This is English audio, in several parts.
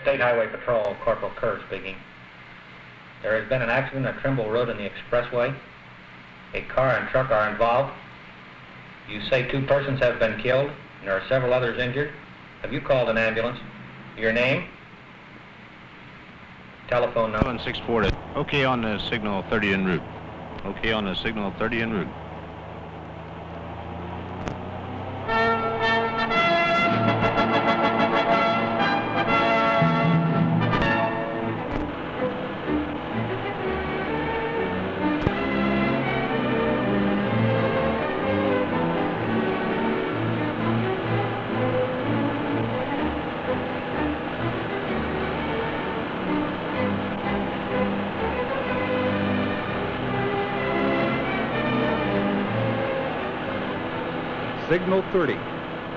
State Highway Patrol, Corporal Kerr speaking. There has been an accident at Trimble Road in the expressway. A car and truck are involved. You say 2 persons have been killed, and there are several others injured. Have you called an ambulance? Your name? Telephone number? 640. Okay on the signal 30 en route. Okay on the signal 30 en route. Signal 30,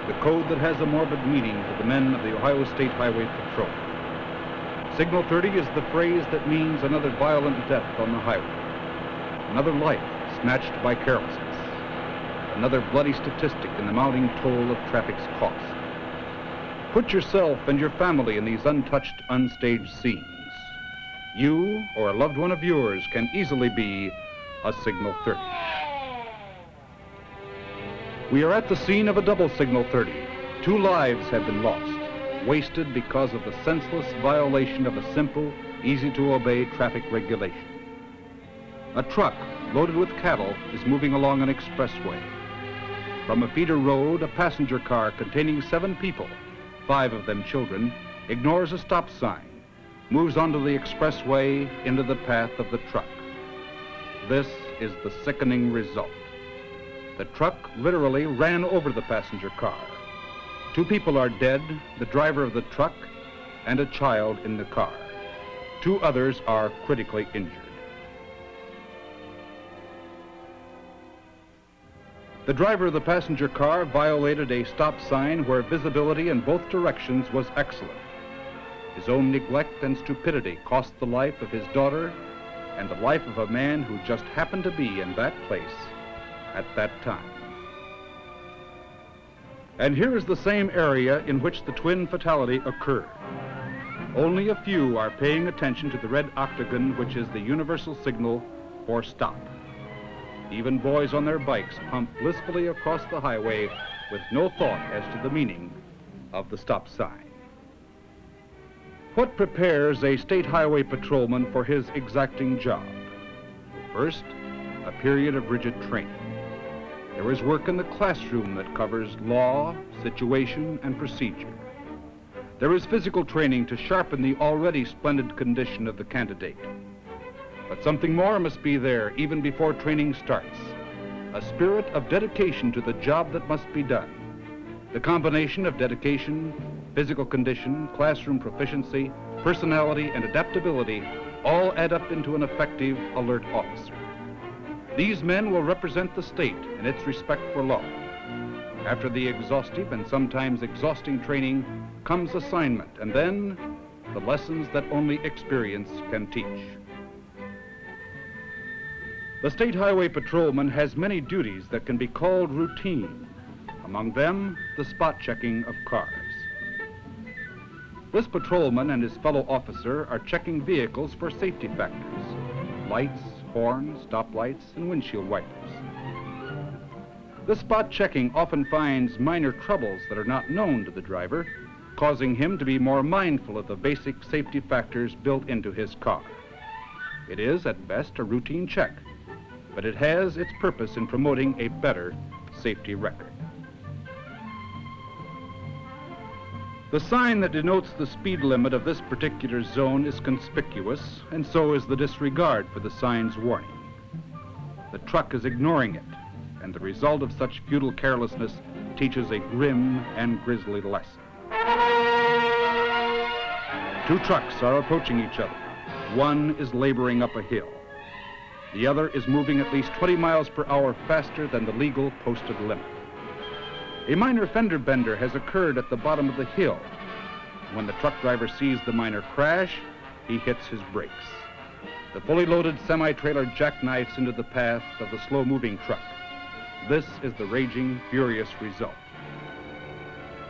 the code that has a morbid meaning to the men of the Ohio State Highway Patrol. Signal 30 is the phrase that means another violent death on the highway, another life snatched by carelessness, another bloody statistic in the mounting toll of traffic's cost. Put yourself and your family in these untouched, unstaged scenes. You or a loved one of yours can easily be a Signal 30. We are at the scene of a double Signal 30. 2 lives have been lost, wasted because of the senseless violation of a simple, easy-to-obey traffic regulation. A truck loaded with cattle is moving along an expressway. From a feeder road, a passenger car containing 7 people, 5 of them children, ignores a stop sign, moves onto the expressway into the path of the truck. This is the sickening result. The truck literally ran over the passenger car. 2 people are dead, the driver of the truck and a child in the car. 2 others are critically injured. The driver of the passenger car violated a stop sign where visibility in both directions was excellent. His own neglect and stupidity cost the life of his daughter and the life of a man who just happened to be in that place at that time. And here is the same area in which the twin fatality occurred. Only a few are paying attention to the red octagon, which is the universal signal for stop. Even boys on their bikes pump blissfully across the highway with no thought as to the meaning of the stop sign. What prepares a state highway patrolman for his exacting job? First, a period of rigid training. There is work in the classroom that covers law, situation, and procedure. There is physical training to sharpen the already splendid condition of the candidate. But something more must be there even before training starts. A spirit of dedication to the job that must be done. The combination of dedication, physical condition, classroom proficiency, personality, and adaptability all add up into an effective, alert officer. These men will represent the state in its respect for law. After the exhaustive and sometimes exhausting training comes assignment, and then the lessons that only experience can teach. The State Highway Patrolman has many duties that can be called routine. Among them, the spot checking of cars. This patrolman and his fellow officer are checking vehicles for safety factors: lights, horns, stoplights, and windshield wipers. The spot checking often finds minor troubles that are not known to the driver, causing him to be more mindful of the basic safety factors built into his car. It is, at best, a routine check, but it has its purpose in promoting a better safety record. The sign that denotes the speed limit of this particular zone is conspicuous, and so is the disregard for the sign's warning. The truck is ignoring it, and the result of such futile carelessness teaches a grim and grisly lesson. 2 trucks are approaching each other. One is laboring up a hill. The other is moving at least 20 miles per hour faster than the legal posted limit. A minor fender bender has occurred at the bottom of the hill. When the truck driver sees the minor crash, he hits his brakes. The fully loaded semi-trailer jackknifes into the path of the slow-moving truck. This is the raging, furious result.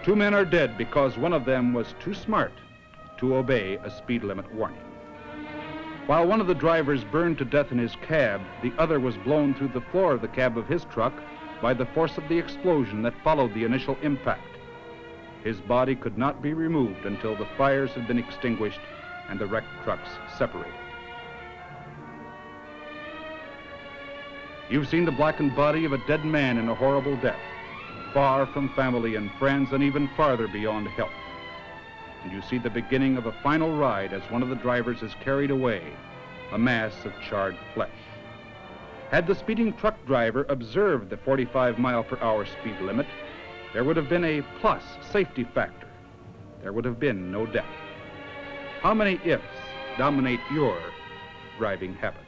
2 men are dead because one of them was too smart, to obey a speed limit warning. While one of the drivers burned to death in his cab, the other was blown through the floor of the cab of his truck by the force of the explosion that followed the initial impact. His body could not be removed until the fires had been extinguished and the wrecked trucks separated. You've seen the blackened body of a dead man in a horrible death, far from family and friends and even farther beyond help. And you see the beginning of a final ride as one of the drivers is carried away, a mass of charred flesh. Had the speeding truck driver observed the 45-mile-per-hour speed limit, there would have been a plus safety factor. There would have been no death. How many ifs dominate your driving habits?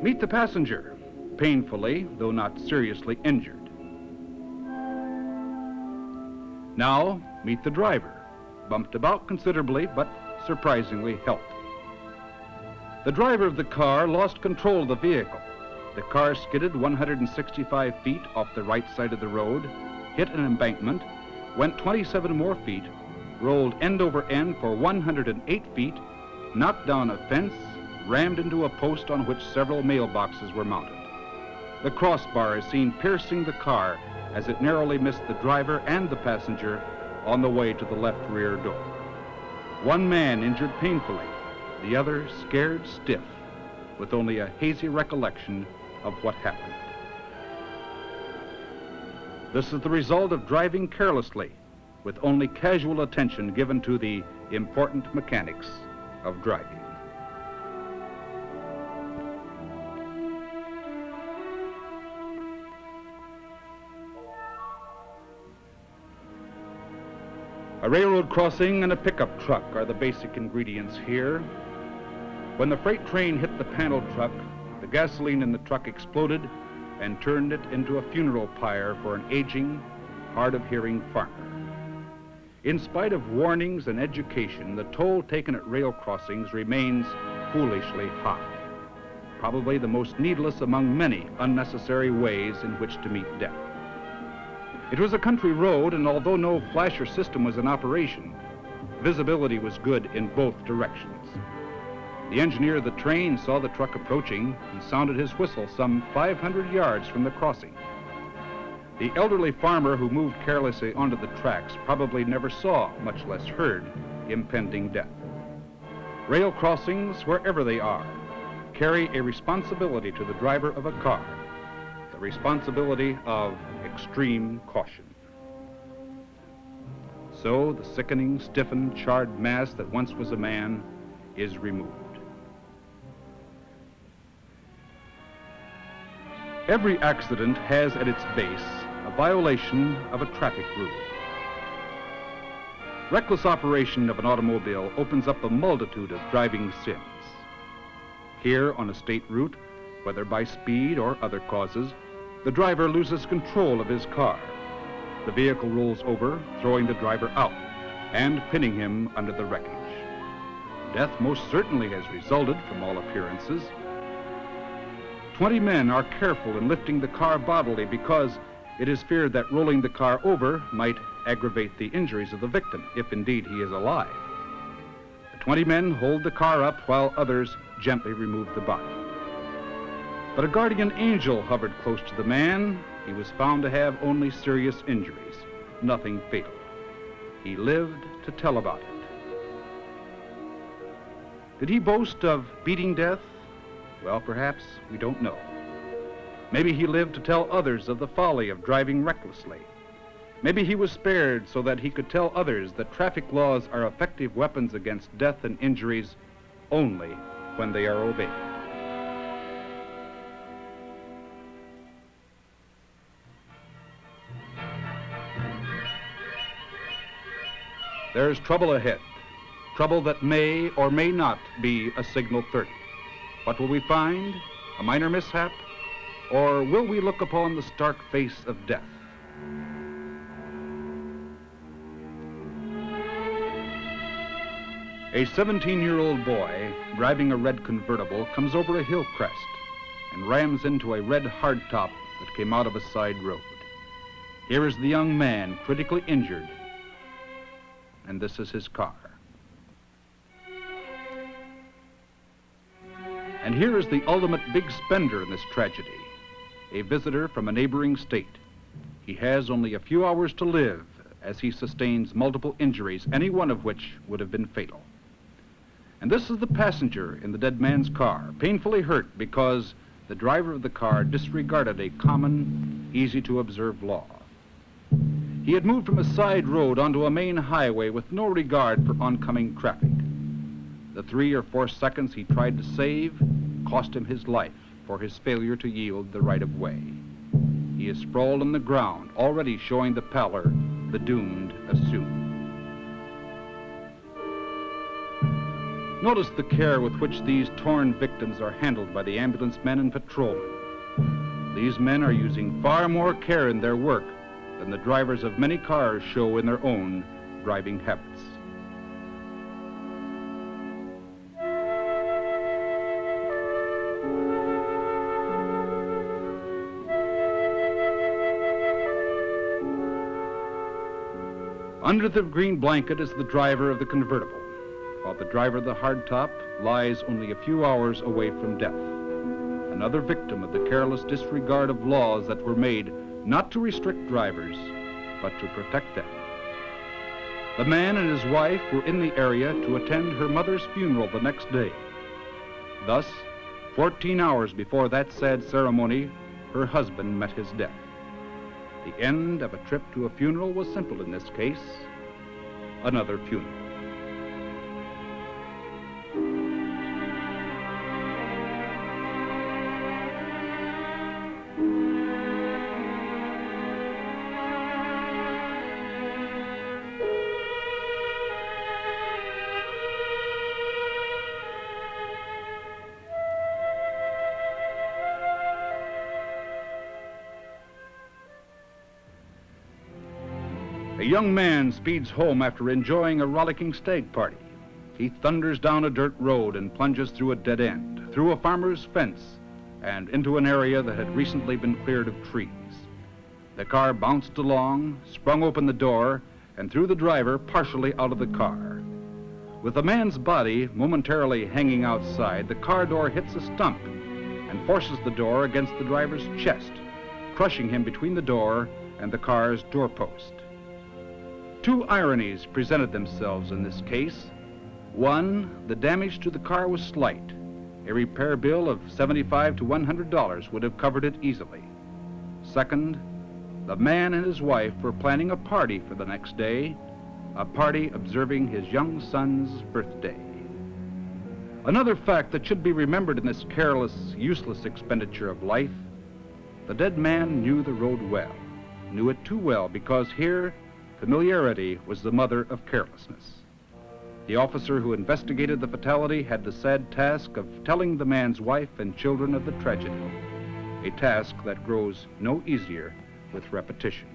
Meet the passenger, painfully, though not seriously injured. Now, meet the driver, bumped about considerably, but surprisingly healthy. The driver of the car lost control of the vehicle. The car skidded 165 feet off the right side of the road, hit an embankment, went 27 more feet, rolled end over end for 108 feet, knocked down a fence, rammed into a post on which several mailboxes were mounted. The crossbar is seen piercing the car as it narrowly missed the driver and the passenger on the way to the left rear door. One man injured painfully, the other scared stiff, with only a hazy recollection of what happened. This is the result of driving carelessly, with only casual attention given to the important mechanics of driving. A railroad crossing and a pickup truck are the basic ingredients here. When the freight train hit the panel truck, the gasoline in the truck exploded and turned it into a funeral pyre for an aging, hard-of-hearing farmer. In spite of warnings and education, the toll taken at rail crossings remains foolishly high, probably the most needless among many unnecessary ways in which to meet death. It was a country road, and although no flasher system was in operation, visibility was good in both directions. The engineer of the train saw the truck approaching and sounded his whistle some 500 yards from the crossing. The elderly farmer who moved carelessly onto the tracks probably never saw, much less heard, impending death. Rail crossings, wherever they are, carry a responsibility to the driver of a car, the responsibility of extreme caution. So the sickening, stiffened, charred mass that once was a man is removed. Every accident has at its base a violation of a traffic rule. Reckless operation of an automobile opens up a multitude of driving sins. Here on a state route, whether by speed or other causes, the driver loses control of his car. The vehicle rolls over, throwing the driver out and pinning him under the wreckage. Death most certainly has resulted from all appearances. 20 men are careful in lifting the car bodily because it is feared that rolling the car over might aggravate the injuries of the victim, if indeed he is alive. The 20 men hold the car up while others gently remove the body. But a guardian angel hovered close to the man. He was found to have only serious injuries, nothing fatal. He lived to tell about it. Did he boast of beating death? Well, perhaps we don't know. Maybe he lived to tell others of the folly of driving recklessly. Maybe he was spared so that he could tell others that traffic laws are effective weapons against death and injuries only when they are obeyed. There's trouble ahead, trouble that may or may not be a signal 30. What will we find? A minor mishap? Or will we look upon the stark face of death? A 17-year-old boy driving a red convertible comes over a hill crest and rams into a red hardtop that came out of a side road. Here is the young man, critically injured, and this is his car. And here is the ultimate big spender in this tragedy, a visitor from a neighboring state. He has only a few hours to live as he sustains multiple injuries, any one of which would have been fatal. And this is the passenger in the dead man's car, painfully hurt because the driver of the car disregarded a common, easy-to-observe law. He had moved from a side road onto a main highway with no regard for oncoming traffic. The 3 or 4 seconds he tried to save cost him his life for his failure to yield the right of way. He is sprawled on the ground, already showing the pallor the doomed assume. Notice the care with which these torn victims are handled by the ambulance men and patrolmen. These men are using far more care in their work than the drivers of many cars show in their own driving habits. Under the green blanket is the driver of the convertible, while the driver of the hardtop lies only a few hours away from death. Another victim of the careless disregard of laws that were made not to restrict drivers, but to protect them. The man and his wife were in the area to attend her mother's funeral the next day. Thus, 14 hours before that sad ceremony, her husband met his death. The end of a trip to a funeral was simple in this case: another funeral. A young man speeds home after enjoying a rollicking stag party. He thunders down a dirt road and plunges through a dead end, through a farmer's fence, and into an area that had recently been cleared of trees. The car bounced along, sprung open the door, and threw the driver partially out of the car. With the man's body momentarily hanging outside, the car door hits a stump and forces the door against the driver's chest, crushing him between the door and the car's doorpost. 2 ironies presented themselves in this case. One, the damage to the car was slight. A repair bill of $75 to $100 would have covered it easily. Second, the man and his wife were planning a party for the next day, a party observing his young son's birthday. Another fact that should be remembered in this careless, useless expenditure of life: the dead man knew the road well, knew it too well, because here familiarity was the mother of carelessness. The officer who investigated the fatality had the sad task of telling the man's wife and children of the tragedy, a task that grows no easier with repetition.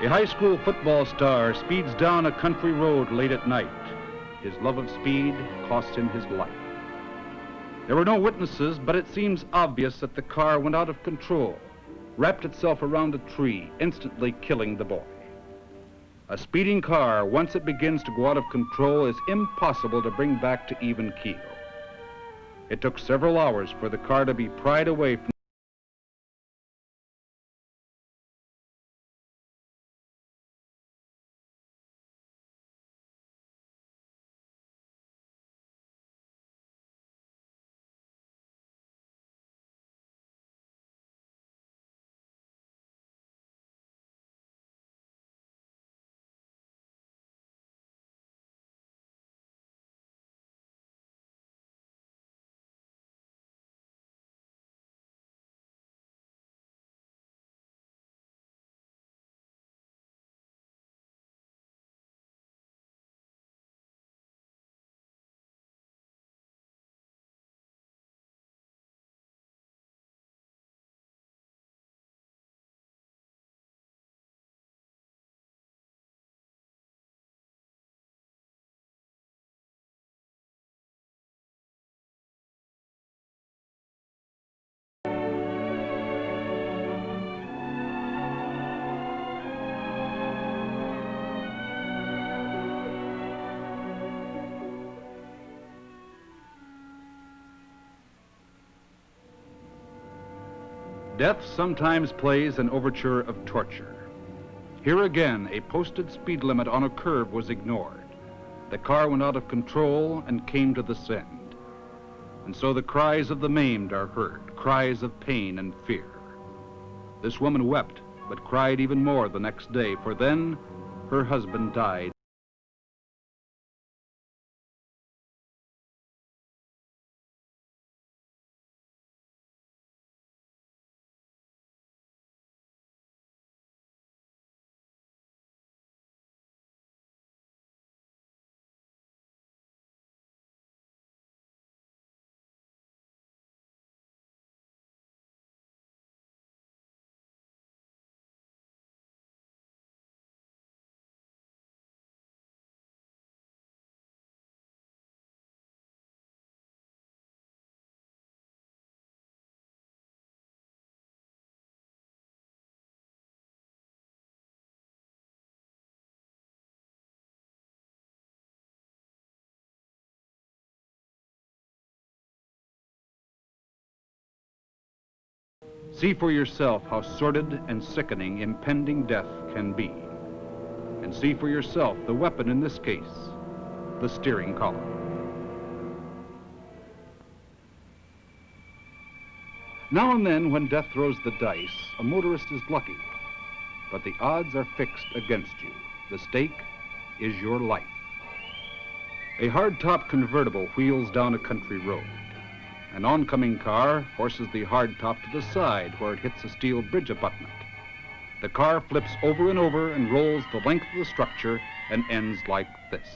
A high school football star speeds down a country road late at night. His love of speed cost him his life. There were no witnesses, but it seems obvious that the car went out of control, wrapped itself around a tree, instantly killing the boy. A speeding car, once it begins to go out of control, is impossible to bring back to even keel. It took several hours for the car to be pried away from Death sometimes plays an overture of torture. Here again, a posted speed limit on a curve was ignored. The car went out of control and came to the send. And so the cries of the maimed are heard, cries of pain and fear. This woman wept, but cried even more the next day, for then her husband died. See for yourself how sordid and sickening impending death can be. And see for yourself the weapon in this case, the steering column. Now and then, when death throws the dice, a motorist is lucky, but the odds are fixed against you. The stake is your life. A hardtop convertible wheels down a country road. An oncoming car forces the hardtop to the side where it hits a steel bridge abutment. The car flips over and over and rolls the length of the structure and ends like this.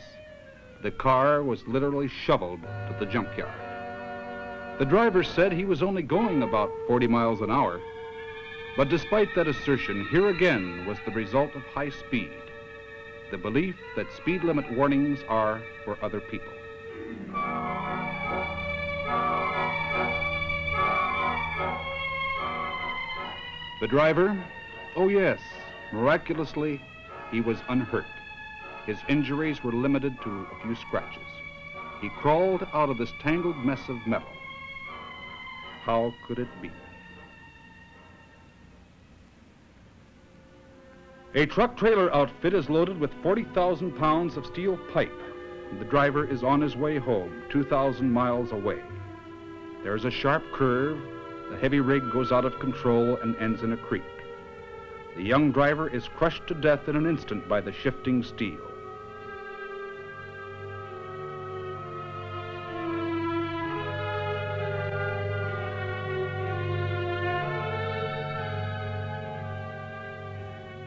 The car was literally shoveled to the junkyard. The driver said he was only going about 40 miles an hour. But despite that assertion, here again was the result of high speed. The belief that speed limit warnings are for other people. The driver, oh yes, miraculously, he was unhurt. His injuries were limited to a few scratches. He crawled out of this tangled mess of metal. How could it be? A truck trailer outfit is loaded with 40,000 pounds of steel pipe. The driver is on his way home, 2,000 miles away. There's a sharp curve. The heavy rig goes out of control and ends in a creek. The young driver is crushed to death in an instant by the shifting steel.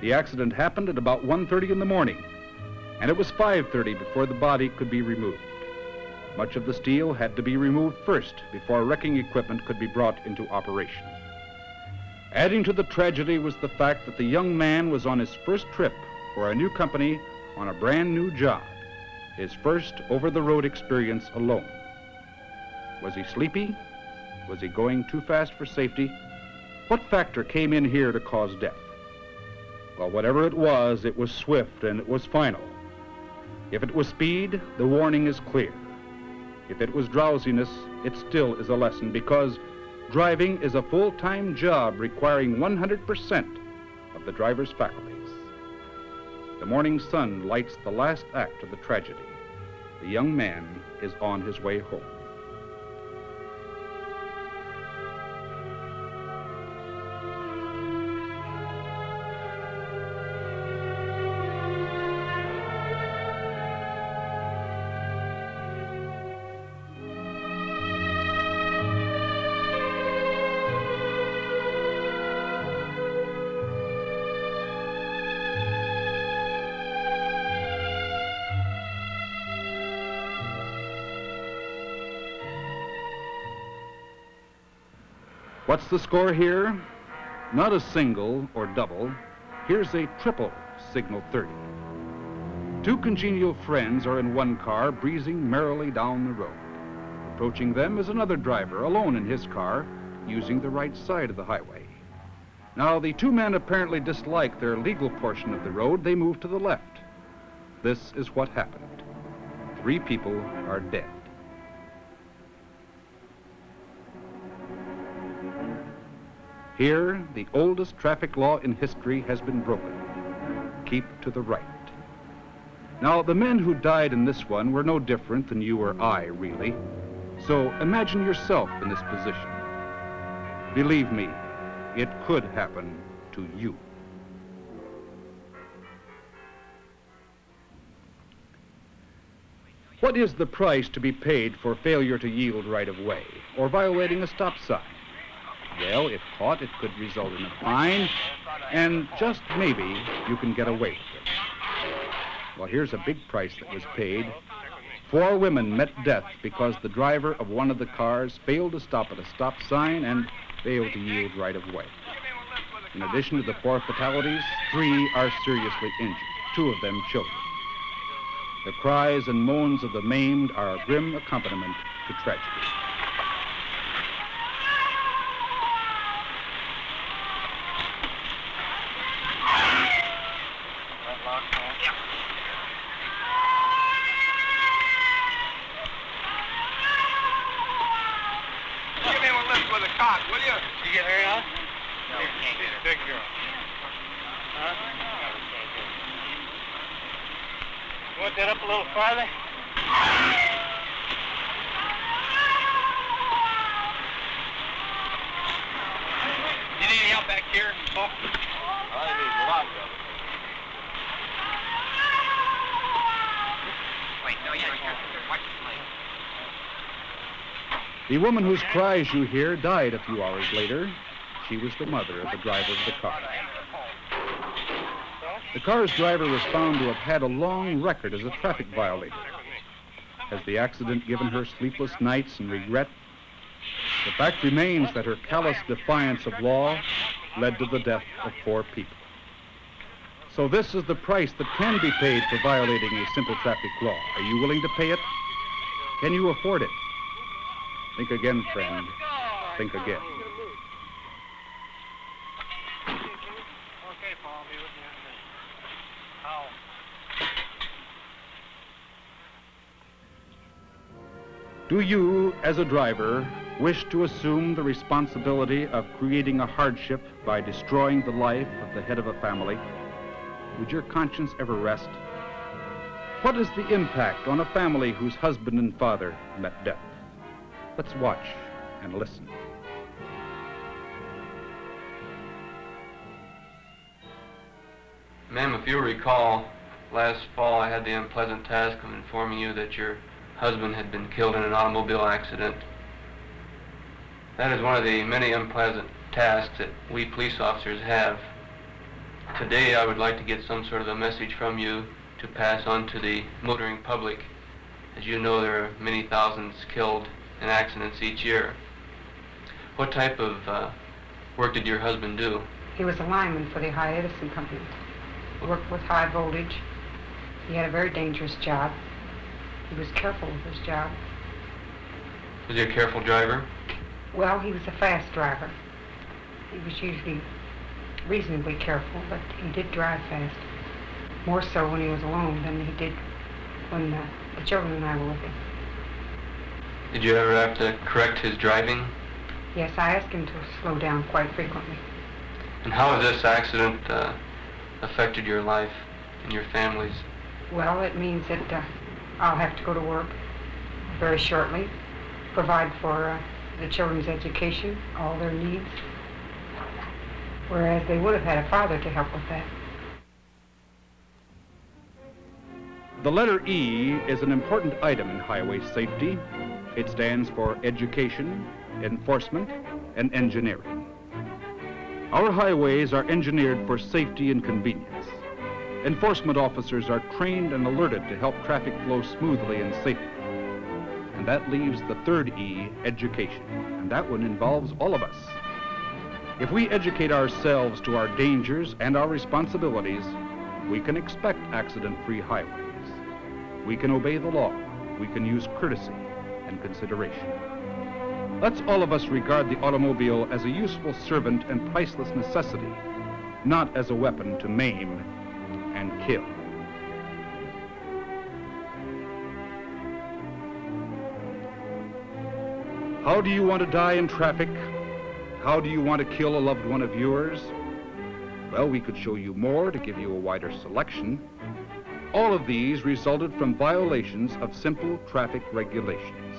The accident happened at about 1:30 in the morning, and it was 5:30 before the body could be removed. Much of the steel had to be removed first before wrecking equipment could be brought into operation. Adding to the tragedy was the fact that the young man was on his first trip for a new company on a brand new job, his first over-the-road experience alone. Was he sleepy? Was he going too fast for safety? What factor came in here to cause death? Well, whatever it was swift and it was final. If it was speed, the warning is clear. If it was drowsiness, it still is a lesson, because driving is a full-time job requiring 100% of the driver's faculties. The morning sun lights the last act of the tragedy. The young man is on his way home. What's the score here? Not a single or double. Here's a triple signal 30. Two congenial friends are in one car, breezing merrily down the road. Approaching them is another driver, alone in his car, using the right side of the highway. Now, the two men apparently dislike their legal portion of the road. They move to the left. This is what happened. 3 people are dead. Here, the oldest traffic law in history has been broken. Keep to the right. Now, the men who died in this one were no different than you or I, really. So imagine yourself in this position. Believe me, it could happen to you. What is the price to be paid for failure to yield right of way or violating a stop sign? Well, if caught, it could result in a fine, and just maybe you can get away with it. Well, here's a big price that was paid. 4 women met death because the driver of one of the cars failed to stop at a stop sign and failed to yield right of way. In addition to the 4 fatalities, 3 are seriously injured, 2 of them children. The cries and moans of the maimed are a grim accompaniment to tragedy. Give me one lift with a cot, will you? You get her out? No, we can't get her. Big girl. Huh? You want that up a little farther? You need any help back here, Paul? I need a lot of help. Wait, no, yeah, watch the plate. The woman whose cries you hear died a few hours later. She was the mother of the driver of the car. The car's driver was found to have had a long record as a traffic violator. Has the accident given her sleepless nights and regret? The fact remains that her callous defiance of law led to the death of 4 people. So this is the price that can be paid for violating a simple traffic law. Are you willing to pay it? Can you afford it? Think again, friend. Think again. Okay, Paul, I'll be with you in a minute. How? Do you, as a driver, wish to assume the responsibility of creating a hardship by destroying the life of the head of a family? Would your conscience ever rest? What is the impact on a family whose husband and father met death? Let's watch and listen. Ma'am, if you'll recall, last fall I had the unpleasant task of informing you that your husband had been killed in an automobile accident. That is one of the many unpleasant tasks that we police officers have. Today I would like to get some sort of a message from you to pass on to the motoring public. As you know, there are many thousands killed in accidents each year. What type of work did your husband do? He was a lineman for the High Edison Company. He worked with high voltage. He had a very dangerous job. He was careful with his job. Was he a careful driver? Well, he was a fast driver. He was usually reasonably careful, but he did drive fast. More so when he was alone than he did when the children and I were with him. Did you ever have to correct his driving? Yes, I asked him to slow down quite frequently. And how has this accident affected your life and your family's? Well, it means that I'll have to go to work very shortly, provide for the children's education, all their needs, whereas they would have had a father to help with that. The letter E is an important item in highway safety. It stands for education, enforcement, and engineering. Our highways are engineered for safety and convenience. Enforcement officers are trained and alerted to help traffic flow smoothly and safely. And that leaves the third E, education, and that one involves all of us. If we educate ourselves to our dangers and our responsibilities, we can expect accident-free highways. We can obey the law. We can use courtesy and consideration. Let's all of us regard the automobile as a useful servant and priceless necessity, not as a weapon to maim and kill. How do you want to die in traffic? how do you want to kill a loved one of yours? Well, we could show you more to give you a wider selection. All of these resulted from violations of simple traffic regulations.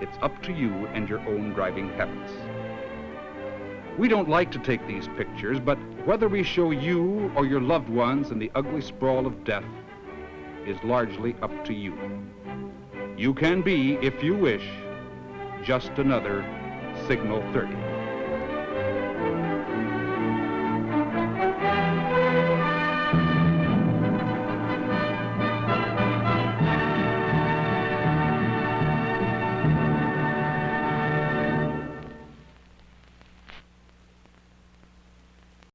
It's up to you and your own driving habits. We don't like to take these pictures, but whether we show you or your loved ones in the ugly sprawl of death is largely up to you. You can be, if you wish, just another Signal 30.